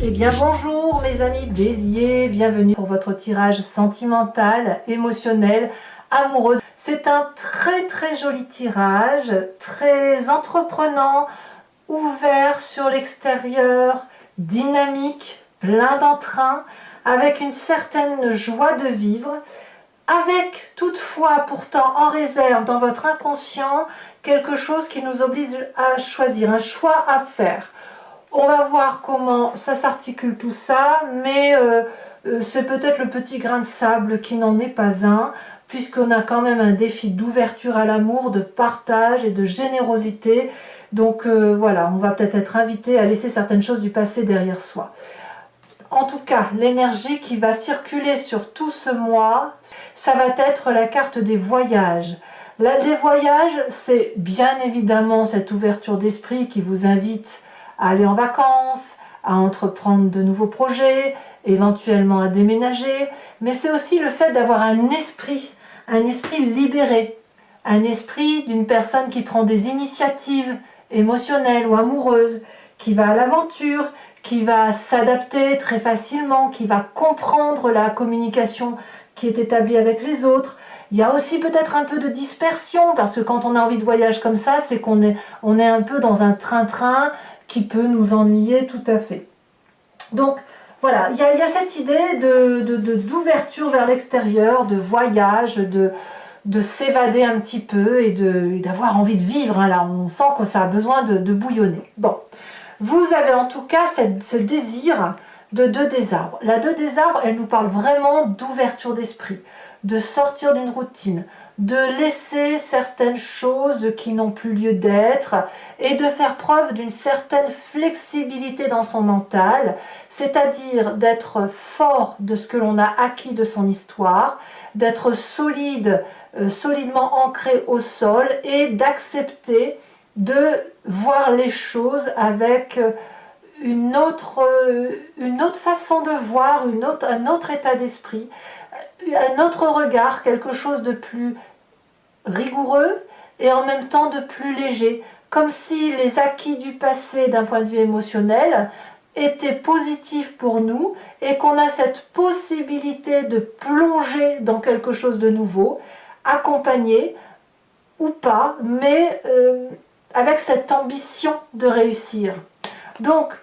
Eh bien bonjour mes amis Bélier, bienvenue pour votre tirage sentimental, émotionnel, amoureux. C'est un très joli tirage, très entreprenant, ouvert sur l'extérieur, dynamique, plein d'entrain, avec une certaine joie de vivre, avec toutefois pourtant en réserve dans votre inconscient quelque chose qui nous oblige à choisir, un choix à faire. On va voir comment ça s'articule tout ça, mais c'est peut-être le petit grain de sable qui n'en est pas un, puisqu'on a quand même un défi d'ouverture à l'amour, de partage et de générosité. Donc voilà, on va peut-être être invité à laisser certaines choses du passé derrière soi. En tout cas, l'énergie qui va circuler sur tout ce mois, ça va être la carte des voyages. Les voyages, c'est bien évidemment cette ouverture d'esprit qui vous invite à aller en vacances, à entreprendre de nouveaux projets, éventuellement à déménager, mais c'est aussi le fait d'avoir un esprit libéré, un esprit d'une personne qui prend des initiatives émotionnelles ou amoureuses, qui va à l'aventure, qui va s'adapter très facilement, qui va comprendre la communication qui est établie avec les autres. Il y a aussi peut-être un peu de dispersion, parce que quand on a envie de voyage comme ça, c'est qu'on est un peu dans un train-train qui peut nous ennuyer tout à fait. Donc voilà, il y a cette idée d'ouverture vers l'extérieur, de voyage, de s'évader un petit peu et d'avoir envie de vivre. Hein, là, on sent que ça a besoin de bouillonner. Bon, vous avez en tout cas ce désir de 2 des arbres. La 2 des arbres, elle nous parle vraiment d'ouverture d'esprit, de sortir d'une routine, de laisser certaines choses qui n'ont plus lieu d'être et de faire preuve d'une certaine flexibilité dans son mental, c'est-à-dire d'être fort de ce que l'on a acquis de son histoire, d'être solide, solidement ancré au sol et d'accepter de voir les choses avec une autre façon de voir, un autre état d'esprit, un autre regard, quelque chose de plus rigoureux et en même temps de plus léger, comme si les acquis du passé d'un point de vue émotionnel étaient positifs pour nous et qu'on a cette possibilité de plonger dans quelque chose de nouveau, accompagné ou pas, mais avec cette ambition de réussir. Donc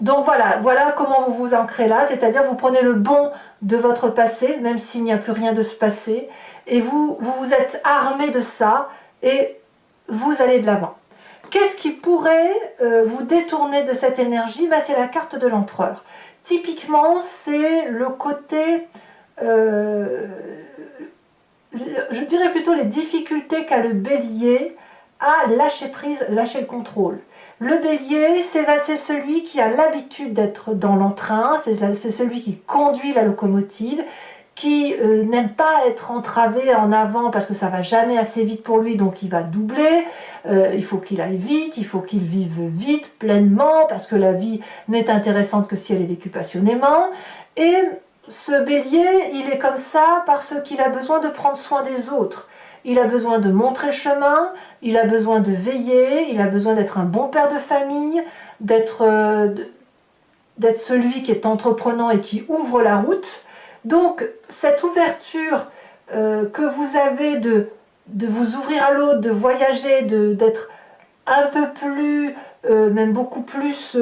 voilà comment vous vous ancrez là, c'est-à-dire vous prenez le bon de votre passé, même s'il n'y a plus rien de ce passé, et vous êtes armé de ça, et vous allez de l'avant. Qu'est-ce qui pourrait vous détourner de cette énergie? C'est la carte de l'empereur. Typiquement, c'est le côté, je dirais plutôt les difficultés qu'a le bélier à lâcher prise, lâcher le contrôle. Le bélier, c'est celui qui a l'habitude d'être dans l'entrain, c'est celui qui conduit la locomotive, qui n'aime pas être entravé en avant parce que ça va jamais assez vite pour lui, donc il va doubler, il faut qu'il aille vite, il faut qu'il vive vite, pleinement, parce que la vie n'est intéressante que si elle est vécue passionnément. Et ce bélier, il est comme ça parce qu'il a besoin de prendre soin des autres. Il a besoin de montrer le chemin, il a besoin de veiller, il a besoin d'être un bon père de famille, d'être celui qui est entreprenant et qui ouvre la route. Donc cette ouverture que vous avez de vous ouvrir à l'autre, de voyager, d'être un peu plus, même beaucoup plus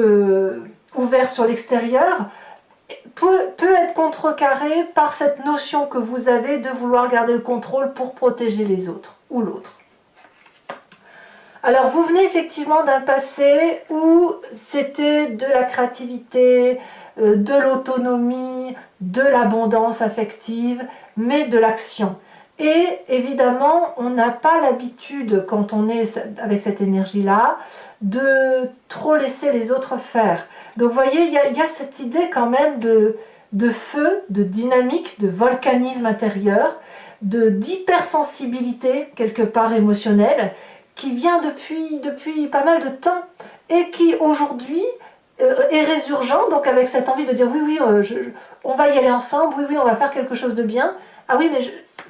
ouvert sur l'extérieur, peut être contrecarré par cette notion que vous avez de vouloir garder le contrôle pour protéger les autres ou l'autre. Alors vous venez effectivement d'un passé où c'était de la créativité, de l'autonomie, de l'abondance affective, mais de l'action. Et évidemment, on n'a pas l'habitude, quand on est avec cette énergie-là, de trop laisser les autres faire. Donc vous voyez, il y a cette idée quand même de feu, de dynamique, de volcanisme intérieur, d'hypersensibilité quelque part émotionnelle, qui vient depuis pas mal de temps et qui aujourd'hui est résurgent, donc avec cette envie de dire oui, on va y aller ensemble, oui, on va faire quelque chose de bien. Ah oui, mais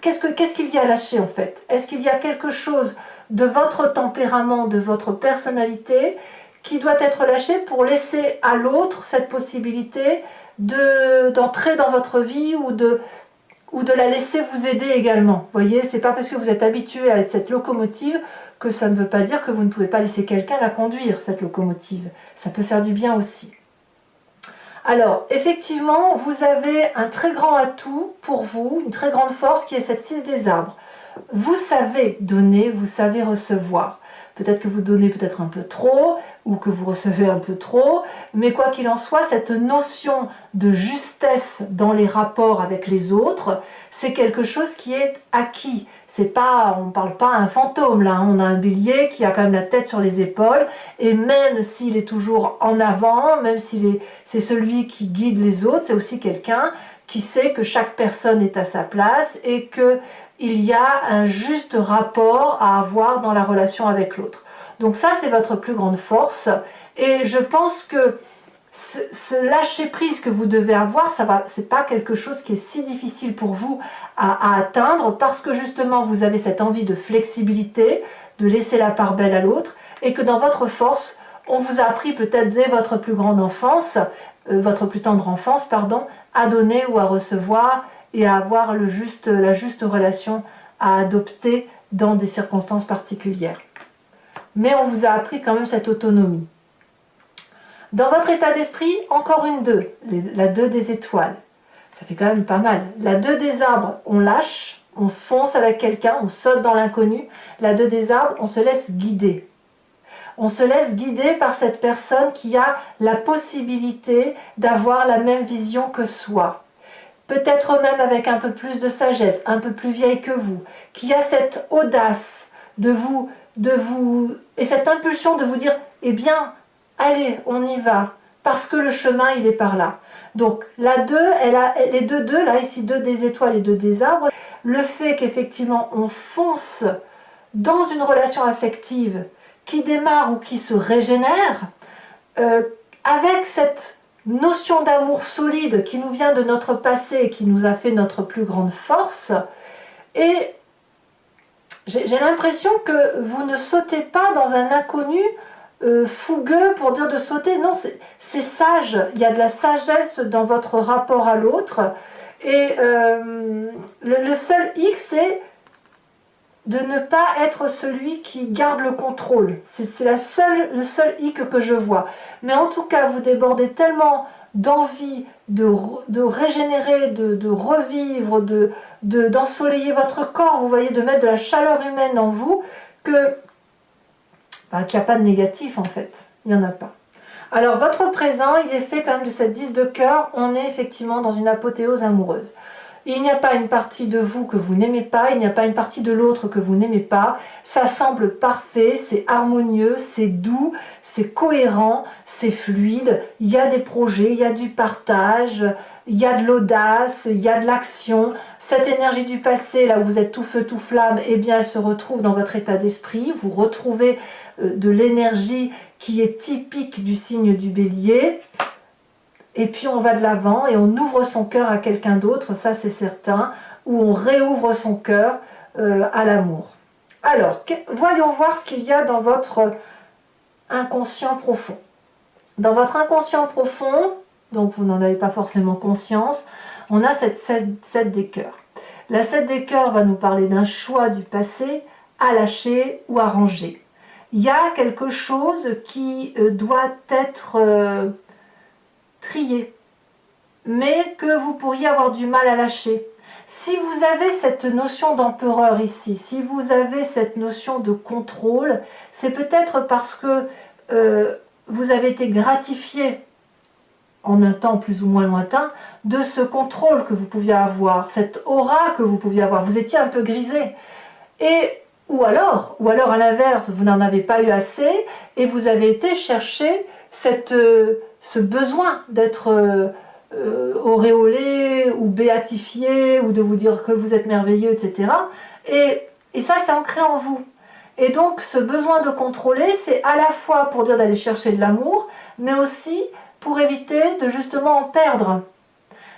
qu'est-ce qu'il y a à lâcher en fait? Est-ce qu'il y a quelque chose de votre tempérament, de votre personnalité qui doit être lâché pour laisser à l'autre cette possibilité d'entrer dans votre vie ou de la laisser vous aider également. Vous voyez, c'est pas parce que vous êtes habitué à être cette locomotive que ça ne veut pas dire que vous ne pouvez pas laisser quelqu'un la conduire, cette locomotive. Ça peut faire du bien aussi. Alors, effectivement, vous avez un très grand atout pour vous, une très grande force qui est cette 6 des arbres. Vous savez donner, vous savez recevoir. Peut-être que vous donnez peut-être un peu trop, ou que vous recevez un peu trop, mais quoi qu'il en soit, cette notion de justesse dans les rapports avec les autres, c'est quelque chose qui est acquis. C'est pas, on ne parle pas à un fantôme là, on a un bélier qui a quand même la tête sur les épaules, et même s'il est toujours en avant, même c'est celui qui guide les autres, c'est aussi quelqu'un qui sait que chaque personne est à sa place et que il y a un juste rapport à avoir dans la relation avec l'autre. Donc ça, c'est votre plus grande force. Et je pense que ce lâcher-prise que vous devez avoir, c'est pas quelque chose qui est si difficile pour vous à atteindre, parce que justement, vous avez cette envie de flexibilité, de laisser la part belle à l'autre, et que dans votre force, on vous a appris peut-être dès votre plus grande enfance, votre plus tendre enfance, pardon, à donner ou à recevoir, et à avoir la juste relation à adopter dans des circonstances particulières. Mais on vous a appris quand même cette autonomie. Dans votre état d'esprit, encore une 2, la 2 des étoiles. Ça fait quand même pas mal. La 2 des arbres, on lâche, on fonce avec quelqu'un, on saute dans l'inconnu. La 2 des arbres, on se laisse guider. On se laisse guider par cette personne qui a la possibilité d'avoir la même vision que soi. Peut-être même avec un peu plus de sagesse, un peu plus vieille que vous, qui a cette audace et cette impulsion de vous dire, eh bien, allez, on y va, parce que le chemin, il est par là. Donc, la 2, les deux, là, ici, 2 des étoiles et 2 des arbres, le fait qu'effectivement, on fonce dans une relation affective qui démarre ou qui se régénère, avec cette notion d'amour solide qui nous vient de notre passé et qui nous a fait notre plus grande force. Et j'ai l'impression que vous ne sautez pas dans un inconnu fougueux pour dire de sauter. Non, c'est sage. Il y a de la sagesse dans votre rapport à l'autre. Et le seul hic, c'est de ne pas être celui qui garde le contrôle. C'est le seul hic que je vois. Mais en tout cas, vous débordez tellement d'envie de régénérer, de revivre, d'ensoleiller votre corps, vous voyez, de mettre de la chaleur humaine en vous, qu'il n'y a pas de négatif en fait. Il n'y en a pas. Alors votre présent, il est fait quand même de cette 10 de cœur. On est effectivement dans une apothéose amoureuse. Il n'y a pas une partie de vous que vous n'aimez pas, il n'y a pas une partie de l'autre que vous n'aimez pas. Ça semble parfait, c'est harmonieux, c'est doux, c'est cohérent, c'est fluide. Il y a des projets, il y a du partage, il y a de l'audace, il y a de l'action. Cette énergie du passé, là où vous êtes tout feu, tout flamme, eh bien elle se retrouve dans votre état d'esprit. Vous retrouvez de l'énergie qui est typique du signe du Bélier. Et puis on va de l'avant et on ouvre son cœur à quelqu'un d'autre, ça c'est certain, ou on réouvre son cœur à l'amour. Alors, voyons voir ce qu'il y a dans votre inconscient profond. Dans votre inconscient profond, donc vous n'en avez pas forcément conscience, on a cette 7 des cœurs. La 7 des cœurs va nous parler d'un choix du passé à lâcher ou à ranger. Il y a quelque chose qui doit être trié, mais que vous pourriez avoir du mal à lâcher. Si vous avez cette notion d'empereur ici, si vous avez cette notion de contrôle, c'est peut-être parce que vous avez été gratifié en un temps plus ou moins lointain de ce contrôle que vous pouviez avoir, cette aura que vous pouviez avoir. Vous étiez un peu grisé. Ou alors à l'inverse, vous n'en avez pas eu assez et vous avez été chercher ce besoin d'être auréolé ou béatifié ou de vous dire que vous êtes merveilleux, etc. Et ça, c'est ancré en vous. Et donc, ce besoin de contrôler, c'est à la fois pour dire d'aller chercher de l'amour, mais aussi pour éviter de justement en perdre.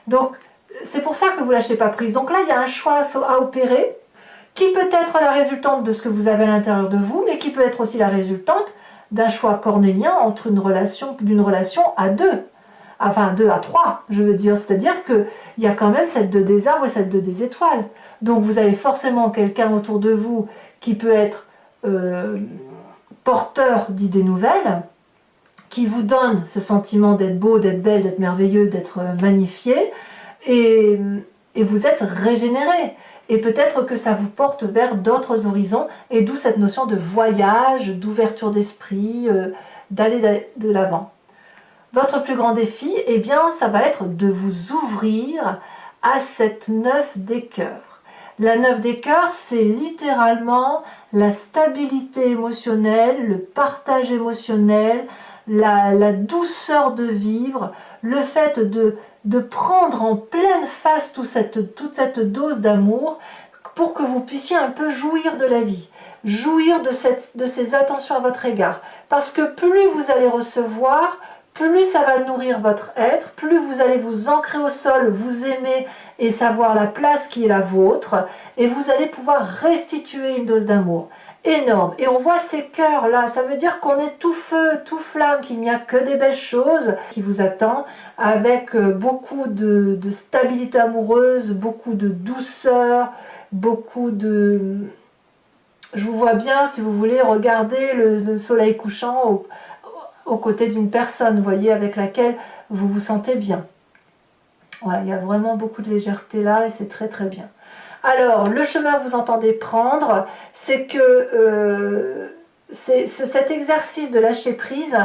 Donc, c'est pour ça que vous ne lâchez pas prise. Donc là, il y a un choix à opérer qui peut être la résultante de ce que vous avez à l'intérieur de vous, mais qui peut être aussi la résultante d'un choix cornélien entre d'une relation à deux. Enfin, 2 à 3, je veux dire. C'est-à-dire qu'il y a quand même cette 2 des arbres et cette 2 des étoiles. Donc vous avez forcément quelqu'un autour de vous qui peut être porteur d'idées nouvelles, qui vous donne ce sentiment d'être beau, d'être belle, d'être merveilleux, d'être magnifié, et vous êtes régénéré. Et peut-être que ça vous porte vers d'autres horizons, et d'où cette notion de voyage, d'ouverture d'esprit, d'aller de l'avant. Votre plus grand défi, eh bien, ça va être de vous ouvrir à cette 9 des cœurs. La 9 des cœurs, c'est littéralement la stabilité émotionnelle, le partage émotionnel, la douceur de vivre, le fait de prendre en pleine face toute cette dose d'amour pour que vous puissiez un peu jouir de la vie, jouir de ces attentions à votre égard. Parce que plus vous allez recevoir, plus ça va nourrir votre être, plus vous allez vous ancrer au sol, vous aimer et savoir la place qui est la vôtre, et vous allez pouvoir restituer une dose d'amour énorme. Et on voit ces cœurs là, ça veut dire qu'on est tout feu, tout flamme, qu'il n'y a que des belles choses qui vous attendent, avec beaucoup de stabilité amoureuse, beaucoup de douceur, beaucoup de... Je vous vois bien, si vous voulez, regarder le soleil couchant aux côtés d'une personne, vous voyez, avec laquelle vous vous sentez bien. Ouais, il y a vraiment beaucoup de légèreté là et c'est très très bien. Alors, le chemin que vous entendez prendre, c'est que cet exercice de lâcher prise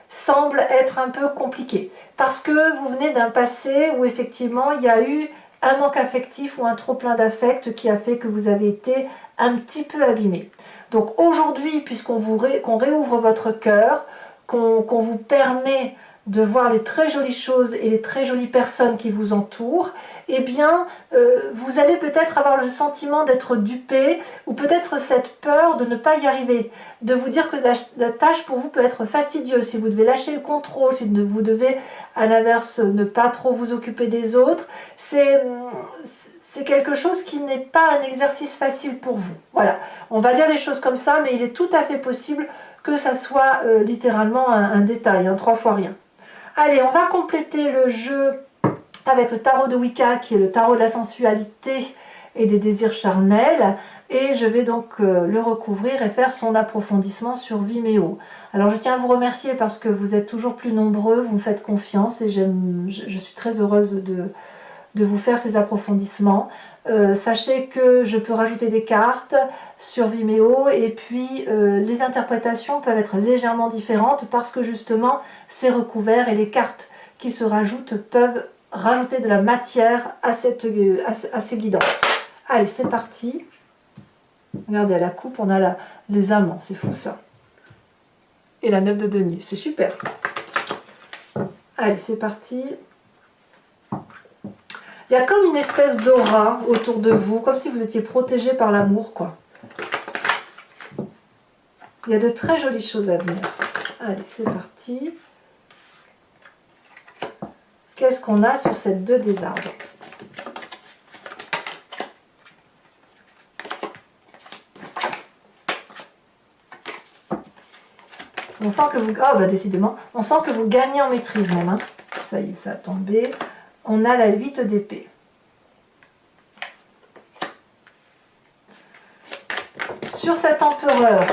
semble être un peu compliqué. Parce que vous venez d'un passé où effectivement il y a eu un manque affectif ou un trop plein d'affect qui a fait que vous avez été un petit peu abîmé. Donc aujourd'hui, puisqu'on réouvre votre cœur, qu'on vous permet de voir les très jolies choses et les très jolies personnes qui vous entourent, eh bien, vous allez peut-être avoir le sentiment d'être dupé, ou peut-être cette peur de ne pas y arriver, de vous dire que la tâche pour vous peut être fastidieuse, si vous devez lâcher le contrôle, si vous devez, à l'inverse, ne pas trop vous occuper des autres, c'est quelque chose qui n'est pas un exercice facile pour vous. Voilà, on va dire les choses comme ça, mais il est tout à fait possible que ça soit littéralement un détail, 3 fois rien. Allez, on va compléter le jeu avec le tarot de Wicca, qui est le tarot de la sensualité et des désirs charnels, et je vais donc le recouvrir et faire son approfondissement sur Vimeo. Alors je tiens à vous remercier parce que vous êtes toujours plus nombreux, vous me faites confiance et je suis très heureuse de vous faire ces approfondissements. Sachez que je peux rajouter des cartes sur Vimeo et puis les interprétations peuvent être légèrement différentes parce que justement c'est recouvert et les cartes qui se rajoutent peuvent rajouter de la matière à ces guidances. Allez, c'est parti. Regardez, à la coupe, on a les amants, c'est fou ça. Et la 9 de denier, c'est super. Allez, c'est parti. Il y a comme une espèce d'aura autour de vous, comme si vous étiez protégé par l'amour, quoi. Il y a de très jolies choses à venir. Allez, c'est parti. Qu'est-ce qu'on a sur cette 2 des arbres? On sent que vous... Ah bah décidément, on sent que vous gagnez en maîtrise même. Hein. Ça y est, ça a tombé. On a la 8 d'épée. Sur cet empereur,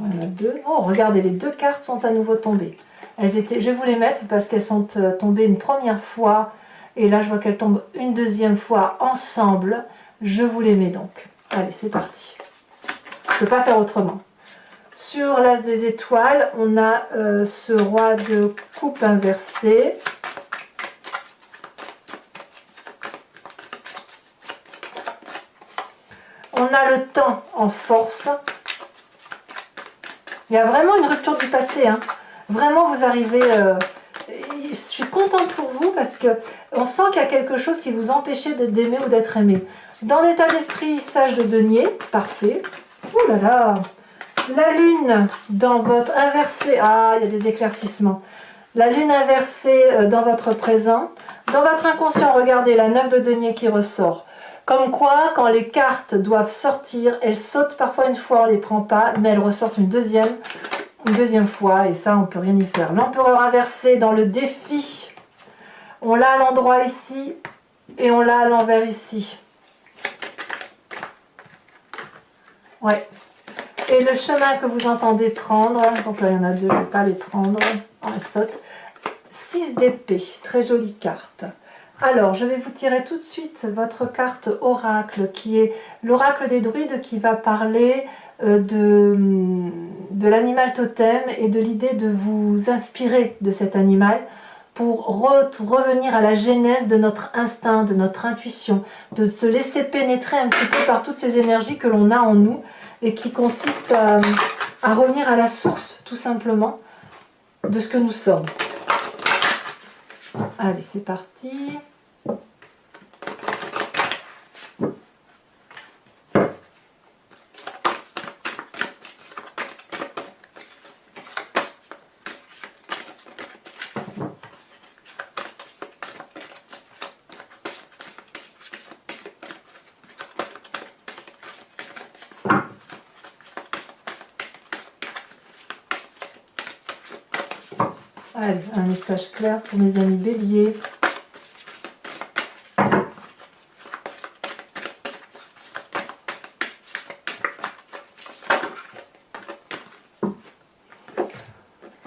on a 2. Oh, regardez, les 2 cartes sont à nouveau tombées. Elles étaient, je vais vous les mettre parce qu'elles sont tombées une première fois. Et là, je vois qu'elles tombent une deuxième fois ensemble. Je vous les mets donc. Allez, c'est parti. Je ne peux pas faire autrement. Sur l'as des étoiles, on a ce roi de coupe inversé. On a le temps en force. Il y a vraiment une rupture du passé. Hein. Vraiment, vous arrivez... je suis contente pour vous parce que on sent qu'il y a quelque chose qui vous empêchait d'aimer ou d'être aimé. Dans l'état d'esprit sage de denier, parfait. Ouh là là. La lune dans votre inversé. Ah, il y a des éclaircissements. La lune inversée dans votre présent. Dans votre inconscient, regardez la 9 de denier qui ressort. Comme quoi, quand les cartes doivent sortir, elles sautent parfois une fois, on ne les prend pas, mais elles ressortent une deuxième fois, et ça, on ne peut rien y faire. L'empereur inversé dans le défi, on l'a à l'endroit ici, et on l'a à l'envers ici. Ouais. Et le chemin que vous entendez prendre, donc là il y en a deux, je ne vais pas les prendre, on saute. 6 d'épée, très jolie carte. Alors, je vais vous tirer tout de suite votre carte oracle, qui est l'oracle des druides, qui va parler de l'animal totem et de l'idée de vous inspirer de cet animal pour revenir à la genèse de notre instinct, de notre intuition, de se laisser pénétrer un petit peu par toutes ces énergies que l'on a en nous et qui consistent à revenir à la source, tout simplement, de ce que nous sommes. Allez, c'est parti. Allez, un message clair pour mes amis béliers.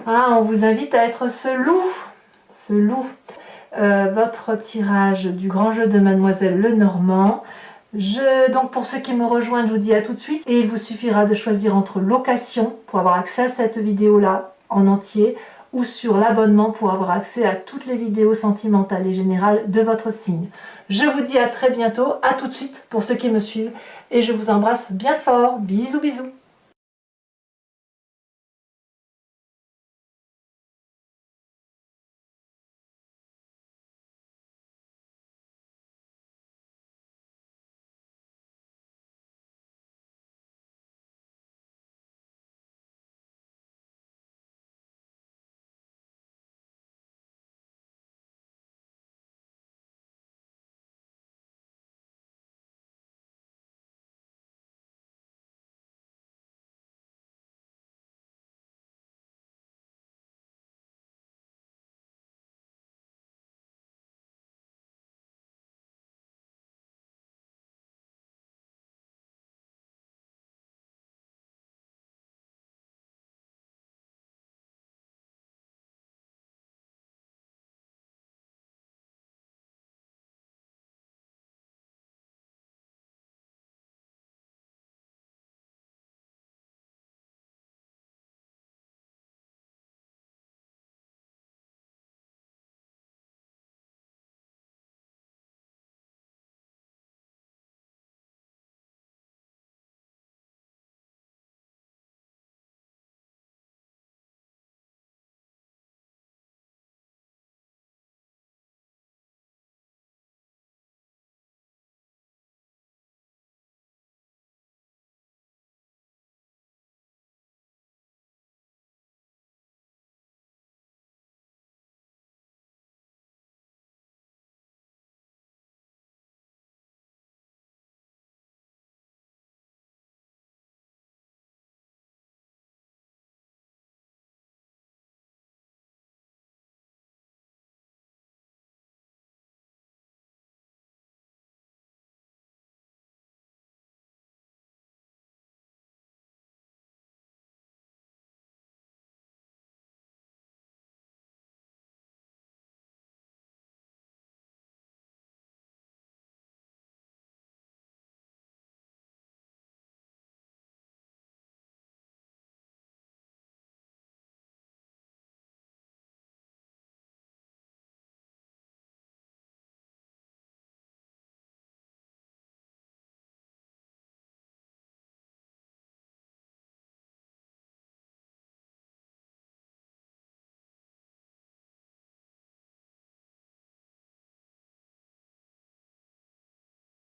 Ah, on vous invite à être ce loup. Votre tirage du grand jeu de Mademoiselle Lenormand. Donc pour ceux qui me rejoignent, je vous dis à tout de suite. Et il vous suffira de choisir entre location pour avoir accès à cette vidéo-là en entier ou sur l'abonnement pour avoir accès à toutes les vidéos sentimentales et générales de votre signe. Je vous dis à très bientôt, à tout de suite pour ceux qui me suivent et je vous embrasse bien fort. Bisous bisous.